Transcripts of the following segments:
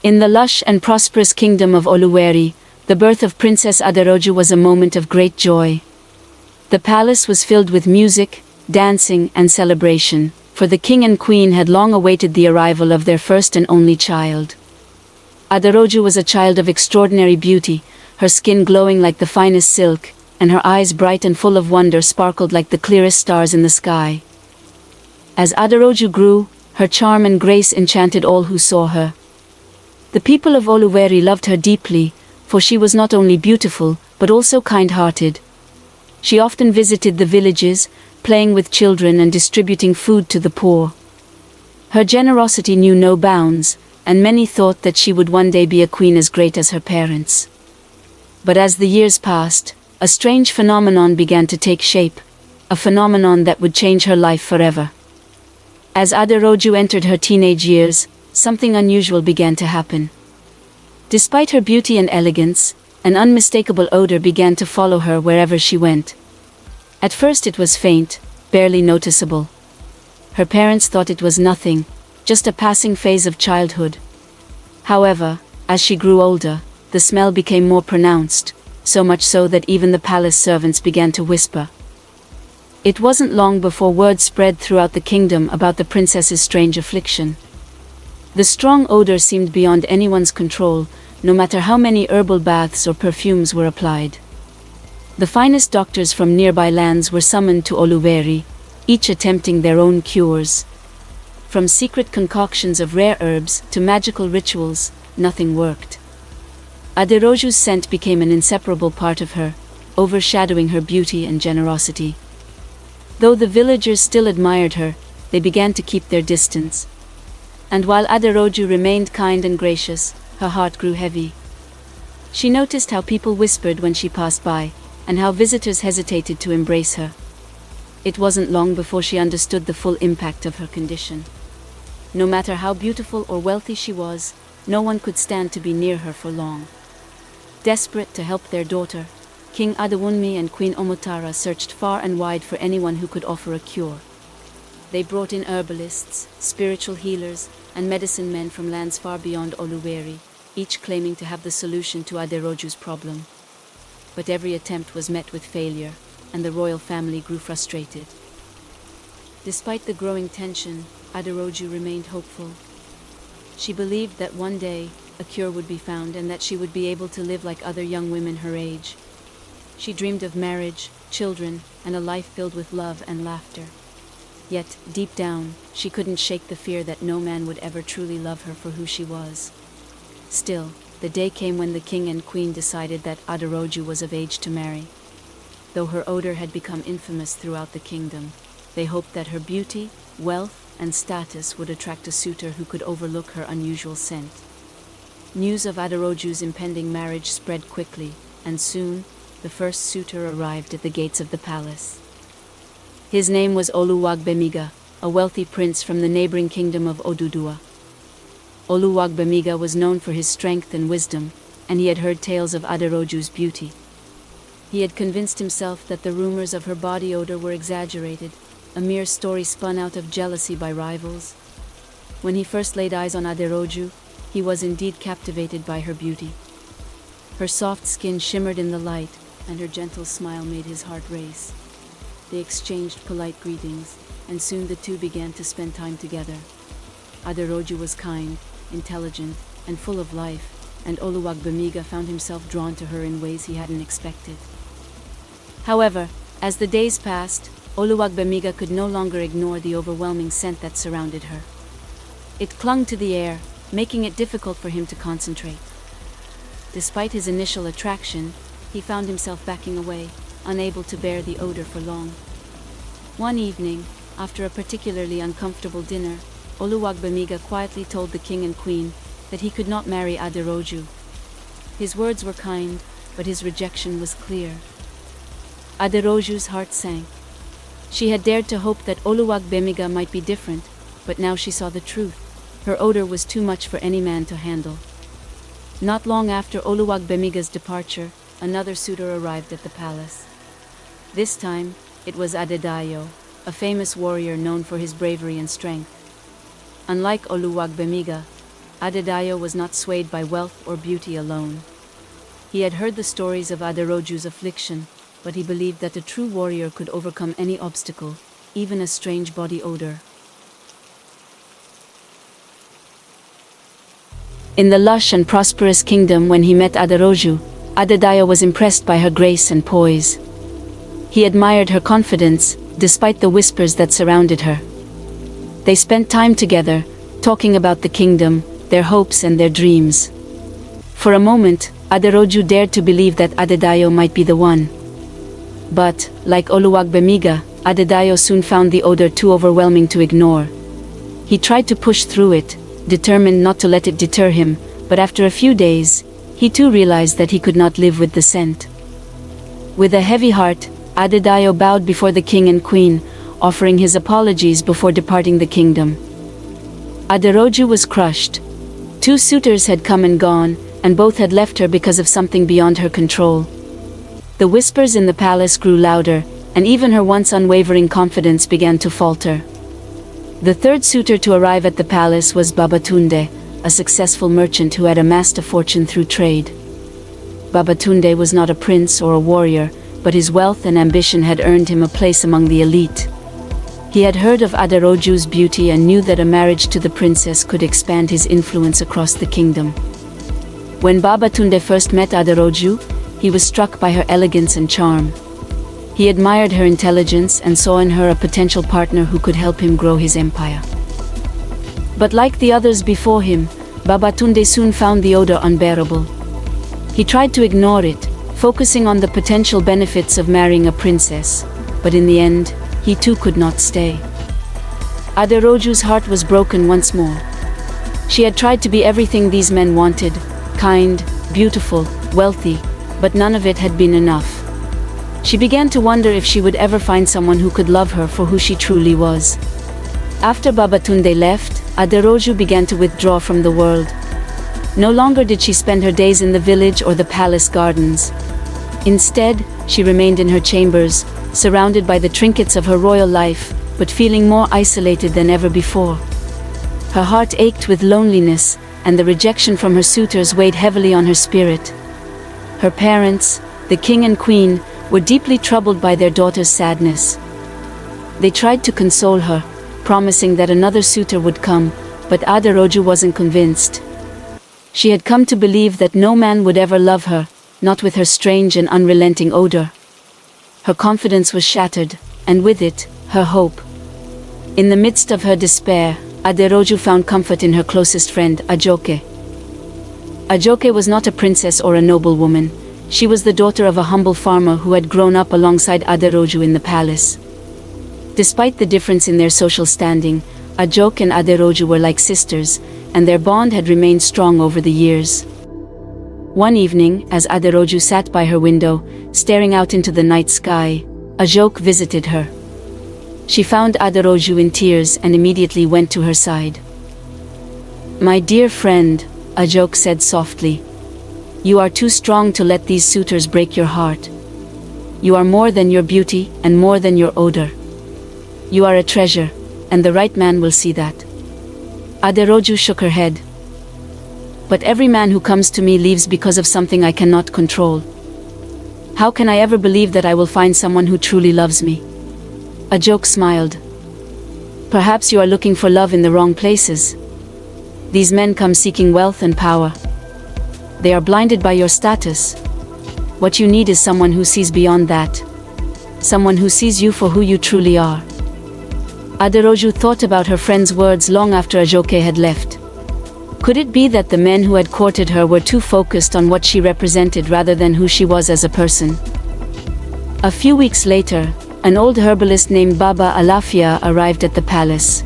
In the lush and prosperous kingdom of Oluweri, the birth of Princess Aderoju was a moment of great joy. The palace was filled with music, dancing, and celebration, for the king and queen had long awaited the arrival of their first and only child. Aderoju was a child of extraordinary beauty, her skin glowing like the finest silk, and her eyes bright and full of wonder sparkled like the clearest stars in the sky. As Aderoju grew, her charm and grace enchanted all who saw her. The people of Oluweri loved her deeply, for she was not only beautiful, but also kind-hearted. She often visited the villages, playing with children and distributing food to the poor. Her generosity knew no bounds, and many thought that she would one day be a queen as great as her parents. But as the years passed, a strange phenomenon began to take shape, a phenomenon that would change her life forever. As Aderoju entered her teenage years, something unusual began to happen. Despite her beauty and elegance, an unmistakable odor began to follow her wherever she went. At first it was faint, barely noticeable. Her parents thought it was nothing, just a passing phase of childhood. However, as she grew older, the smell became more pronounced, so much so that even the palace servants began to whisper. It wasn't long before word spread throughout the kingdom about the princess's strange affliction. The strong odor seemed beyond anyone's control, no matter how many herbal baths or perfumes were applied. The finest doctors from nearby lands were summoned to Oluweri, each attempting their own cures. From secret concoctions of rare herbs to magical rituals, nothing worked. Aderoju's scent became an inseparable part of her, overshadowing her beauty and generosity. Though the villagers still admired her, they began to keep their distance. And while Aderoju remained kind and gracious, her heart grew heavy. She noticed how people whispered when she passed by, and how visitors hesitated to embrace her. It wasn't long before she understood the full impact of her condition. No matter how beautiful or wealthy she was, no one could stand to be near her for long. Desperate to help their daughter, King Adewunmi and Queen Omotara searched far and wide for anyone who could offer a cure. They brought in herbalists, spiritual healers, and medicine men from lands far beyond Oluweri, each claiming to have the solution to Aderoju's problem. But every attempt was met with failure, and the royal family grew frustrated. Despite the growing tension, Aderoju remained hopeful. She believed that one day, a cure would be found and that she would be able to live like other young women her age. She dreamed of marriage, children, and a life filled with love and laughter. Yet, deep down, she couldn't shake the fear that no man would ever truly love her for who she was. Still, the day came when the king and queen decided that Aderoju was of age to marry. Though her odor had become infamous throughout the kingdom, they hoped that her beauty, wealth, and status would attract a suitor who could overlook her unusual scent. News of Aderoju's impending marriage spread quickly, and soon, the first suitor arrived at the gates of the palace. His name was Oluwagbemiga, a wealthy prince from the neighboring kingdom of Oduduwa. Oluwagbemiga was known for his strength and wisdom, and he had heard tales of Aderoju's beauty. He had convinced himself that the rumors of her body odor were exaggerated, a mere story spun out of jealousy by rivals. When he first laid eyes on Aderoju, he was indeed captivated by her beauty. Her soft skin shimmered in the light, and her gentle smile made his heart race. They exchanged polite greetings, and soon the two began to spend time together. Aderoju was kind, intelligent, and full of life, and Oluwagbemiga found himself drawn to her in ways he hadn't expected. However, as the days passed, Oluwagbemiga could no longer ignore the overwhelming scent that surrounded her. It clung to the air, making it difficult for him to concentrate. Despite his initial attraction, he found himself backing away, unable to bear the odor for long. One evening, after a particularly uncomfortable dinner, Oluwagbemiga quietly told the king and queen that he could not marry Aderoju. His words were kind, but his rejection was clear. Aderoju's heart sank. She had dared to hope that Oluwagbemiga might be different, but now she saw the truth. Her odor was too much for any man to handle. Not long after Oluwagbemiga's departure, another suitor arrived at the palace. This time, it was Adedayo, a famous warrior known for his bravery and strength. Unlike Oluwagbemiga, Adedayo was not swayed by wealth or beauty alone. He had heard the stories of Aderoju's affliction, but he believed that a true warrior could overcome any obstacle, even a strange body odor. In the lush and prosperous kingdom when he met Aderoju, Adedayo was impressed by her grace and poise. He admired her confidence, despite the whispers that surrounded her. They spent time together, talking about the kingdom, their hopes and their dreams. For a moment, Aderoju dared to believe that Adedayo might be the one. But, like Oluwagbemiga, Adedayo soon found the odor too overwhelming to ignore. He tried to push through it, determined not to let it deter him, but after a few days, he too realized that he could not live with the scent. With a heavy heart, Adedayo bowed before the king and queen, offering his apologies before departing the kingdom. Aderoju was crushed. 2 suitors had come and gone, and both had left her because of something beyond her control. The whispers in the palace grew louder, and even her once unwavering confidence began to falter. The 3rd suitor to arrive at the palace was Babatunde, a successful merchant who had amassed a fortune through trade. Babatunde was not a prince or a warrior, but his wealth and ambition had earned him a place among the elite. He had heard of Aderoju's beauty and knew that a marriage to the princess could expand his influence across the kingdom. When Babatunde first met Aderoju, he was struck by her elegance and charm. He admired her intelligence and saw in her a potential partner who could help him grow his empire. But like the others before him, Babatunde soon found the odor unbearable. He tried to ignore it, focusing on the potential benefits of marrying a princess, but in the end, he too could not stay. Aderoju's heart was broken once more. She had tried to be everything these men wanted, kind, beautiful, wealthy, but none of it had been enough. She began to wonder if she would ever find someone who could love her for who she truly was. After Babatunde left, Aderoju began to withdraw from the world. No longer did she spend her days in the village or the palace gardens. Instead, she remained in her chambers, surrounded by the trinkets of her royal life, but feeling more isolated than ever before. Her heart ached with loneliness, and the rejection from her suitors weighed heavily on her spirit. Her parents, the king and queen, were deeply troubled by their daughter's sadness. They tried to console her, promising that another suitor would come, but Aderoju wasn't convinced. She had come to believe that no man would ever love her, not with her strange and unrelenting odor. Her confidence was shattered, and with it, her hope. In the midst of her despair, Aderoju found comfort in her closest friend, Ajoke. Ajoke was not a princess or a noblewoman. She was the daughter of a humble farmer who had grown up alongside Aderoju in the palace. Despite the difference in their social standing, Ajoke and Aderoju were like sisters, and their bond had remained strong over the years. One evening, as Aderoju sat by her window, staring out into the night sky, Ajoke visited her. She found Aderoju in tears and immediately went to her side. "My dear friend," Ajoke said softly, "you are too strong to let these suitors break your heart. You are more than your beauty and more than your odor. You are a treasure, and the right man will see that." Aderoju shook her head. "But every man who comes to me leaves because of something I cannot control. How can I ever believe that I will find someone who truly loves me?" Ajoke smiled. "Perhaps you are looking for love in the wrong places. These men come seeking wealth and power. They are blinded by your status. What you need is someone who sees beyond that. Someone who sees you for who you truly are." Aderoju thought about her friend's words long after Ajoke had left. Could it be that the men who had courted her were too focused on what she represented rather than who she was as a person? A few weeks later, an old herbalist named Baba Alafia arrived at the palace.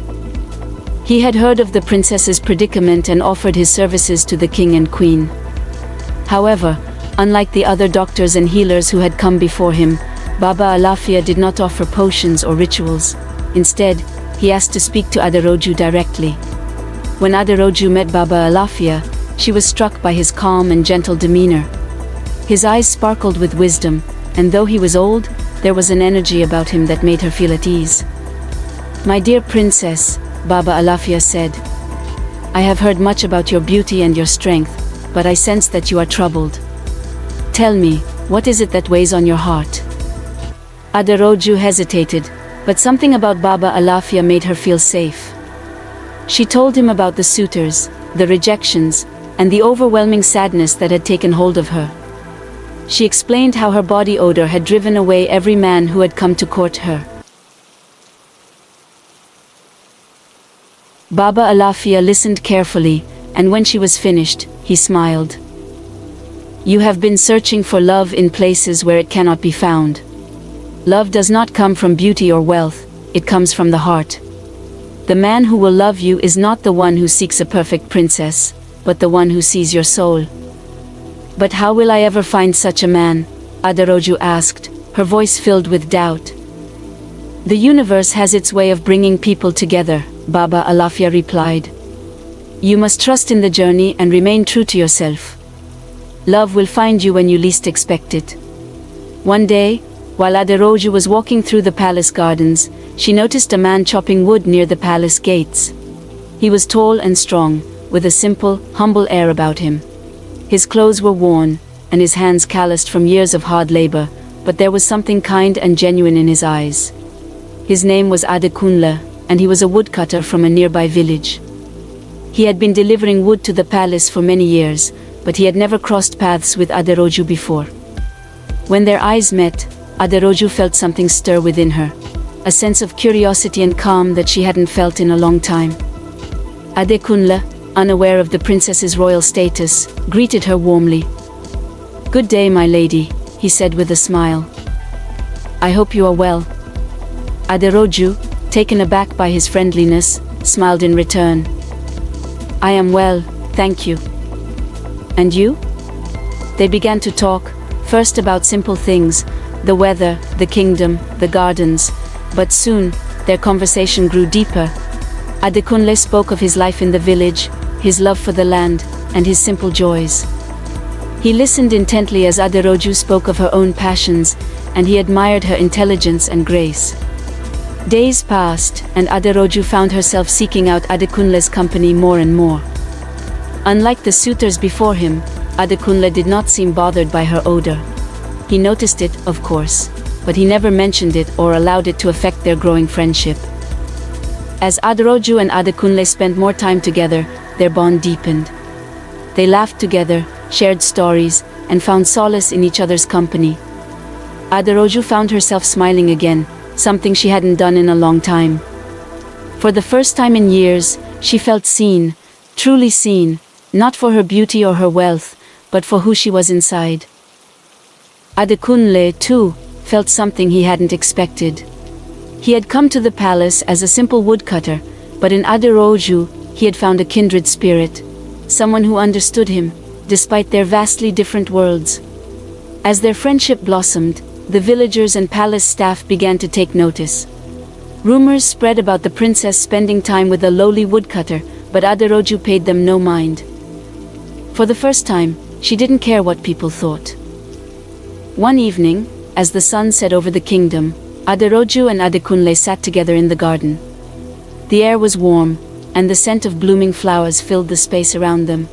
He had heard of the princess's predicament and offered his services to the king and queen. However, unlike the other doctors and healers who had come before him, Baba Alafia did not offer potions or rituals. Instead, he asked to speak to Aderoju directly. When Aderoju met Baba Alafia, she was struck by his calm and gentle demeanor. His eyes sparkled with wisdom, and though he was old, there was an energy about him that made her feel at ease. "My dear princess," Baba Alafia said, I have heard much about your beauty and your strength, but I sense that you are troubled. Tell me, what is it that weighs on your heart? Aderoju hesitated, but something about Baba Alafia made her feel safe. She told him about the suitors, the rejections, and the overwhelming sadness that had taken hold of her. She explained how her body odor had driven away every man who had come to court her. Baba Alafia listened carefully, and when she was finished, he smiled. You have been searching for love in places where it cannot be found. Love does not come from beauty or wealth, it comes from the heart. The man who will love you is not the one who seeks a perfect princess, but the one who sees your soul. But how will I ever find such a man? Aderoju asked, her voice filled with doubt. The universe has its way of bringing people together, Baba Alafia replied. You must trust in the journey and remain true to yourself. Love will find you when you least expect it. One day, while Aderoju was walking through the palace gardens, she noticed a man chopping wood near the palace gates. He was tall and strong, with a simple, humble air about him. His clothes were worn, and his hands calloused from years of hard labor, but there was something kind and genuine in his eyes. His name was Adekunle, and he was a woodcutter from a nearby village. He had been delivering wood to the palace for many years, but he had never crossed paths with Aderoju before. When their eyes met, Aderoju felt something stir within her, a sense of curiosity and calm that she hadn't felt in a long time. Adekunle, unaware of the princess's royal status, greeted her warmly. Good day, my lady, he said with a smile. I hope you are well. Aderoju, taken aback by his friendliness, smiled in return. I am well, thank you. And you? They began to talk, first about simple things, the weather, the kingdom, the gardens, but soon, their conversation grew deeper. Adekunle spoke of his life in the village, his love for the land, and his simple joys. He listened intently as Aderoju spoke of her own passions, and he admired her intelligence and grace. Days passed, and Aderoju found herself seeking out Adekunle's company more and more. Unlike the suitors before him, Adekunle did not seem bothered by her odor. He noticed it, of course, but he never mentioned it or allowed it to affect their growing friendship. As Aderoju and Adekunle spent more time together, their bond deepened. They laughed together, shared stories, and found solace in each other's company. Aderoju found herself smiling again, something she hadn't done in a long time. For the first time in years, she felt seen, truly seen, not for her beauty or her wealth, but for who she was inside. Adekunle, too, felt something he hadn't expected. He had come to the palace as a simple woodcutter, but in Aderoju, he had found a kindred spirit, someone who understood him, despite their vastly different worlds. As their friendship blossomed, the villagers and palace staff began to take notice. Rumors spread about the princess spending time with a lowly woodcutter, but Aderoju paid them no mind. For the first time, she didn't care what people thought. One evening, as the sun set over the kingdom, Aderoju and Adekunle sat together in the garden. The air was warm, and the scent of blooming flowers filled the space around them.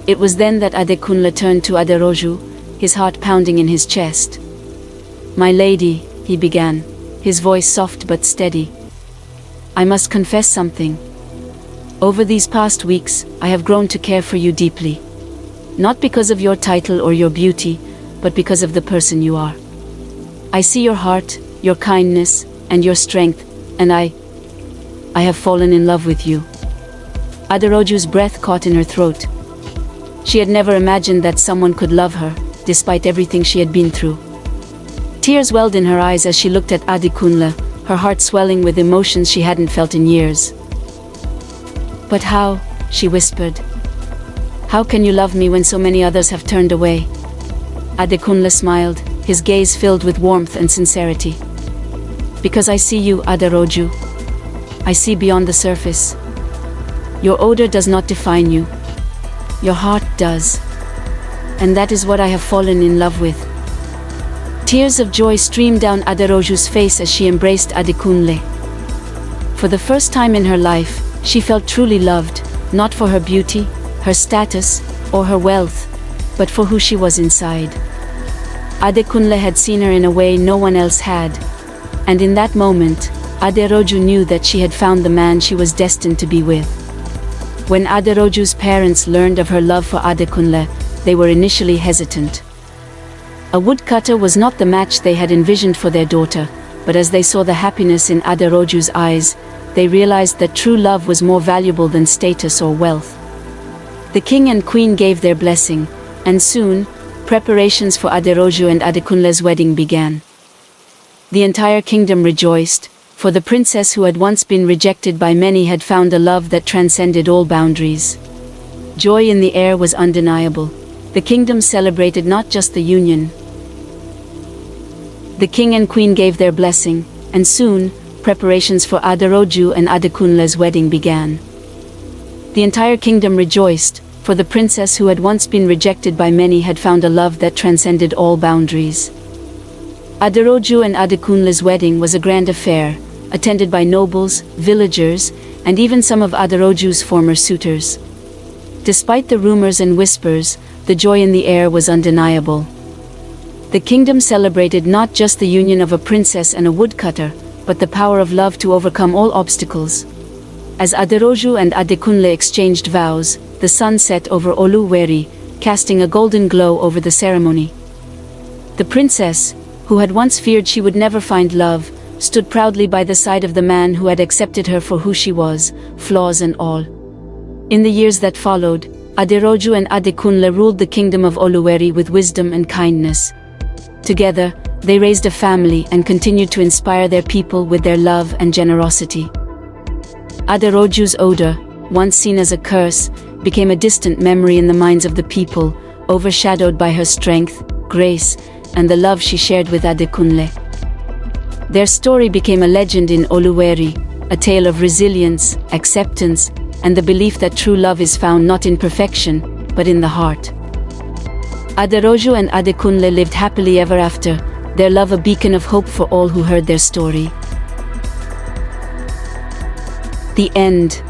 It was then that Adekunle turned to Aderoju, his heart pounding in his chest. My lady, he began, his voice soft but steady. I must confess something. Over these past weeks, I have grown to care for you deeply. Not because of your title or your beauty, but because of the person you are. I see your heart, your kindness, and your strength, and I have fallen in love with you. Aderoju's breath caught in her throat. She had never imagined that someone could love her, despite everything she had been through. Tears welled in her eyes as she looked at Adekunle, her heart swelling with emotions she hadn't felt in years. But how, she whispered. How can you love me when so many others have turned away? Adekunle smiled, his gaze filled with warmth and sincerity. Because I see you, Aderoju. I see beyond the surface. Your odor does not define you. Your heart does. And that is what I have fallen in love with. Tears of joy streamed down Aderoju's face as she embraced Adekunle. For the first time in her life, she felt truly loved, not for her beauty, her status, or her wealth, but for who she was inside. Adekunle had seen her in a way no one else had, and in that moment, Aderoju knew that she had found the man she was destined to be with. When Aderoju's parents learned of her love for Adekunle, they were initially hesitant. A woodcutter was not the match they had envisioned for their daughter, but as they saw the happiness in Aderoju's eyes, they realized that true love was more valuable than status or wealth. The king and queen gave their blessing, and soon, preparations for Aderoju and Adekunle's wedding began. The entire kingdom rejoiced, for the princess who had once been rejected by many had found a love that transcended all boundaries. Joy in the air was undeniable. The kingdom celebrated not just the union. The king and queen gave their blessing, and soon, preparations for Aderoju and Adekunle's wedding began. The entire kingdom rejoiced, for the princess who had once been rejected by many had found a love that transcended all boundaries. Aderoju and Adekunle's wedding was a grand affair, attended by nobles, villagers, and even some of Aderoju's former suitors. Despite the rumors and whispers, the joy in the air was undeniable. The kingdom celebrated not just the union of a princess and a woodcutter, but the power of love to overcome all obstacles. As Aderoju and Adekunle exchanged vows, the sun set over Oluweri, casting a golden glow over the ceremony. The princess, who had once feared she would never find love, stood proudly by the side of the man who had accepted her for who she was, flaws and all. In the years that followed, Aderoju and Adekunle ruled the kingdom of Oluweri with wisdom and kindness. Together, they raised a family and continued to inspire their people with their love and generosity. Aderoju's Odor, once seen as a curse, became a distant memory in the minds of the people, overshadowed by her strength, grace, and the love she shared with Adekunle. Their story became a legend in Oluweri, a tale of resilience, acceptance, and the belief that true love is found not in perfection, but in the heart. Aderoju and Adekunle lived happily ever after, their love a beacon of hope for all who heard their story. The end.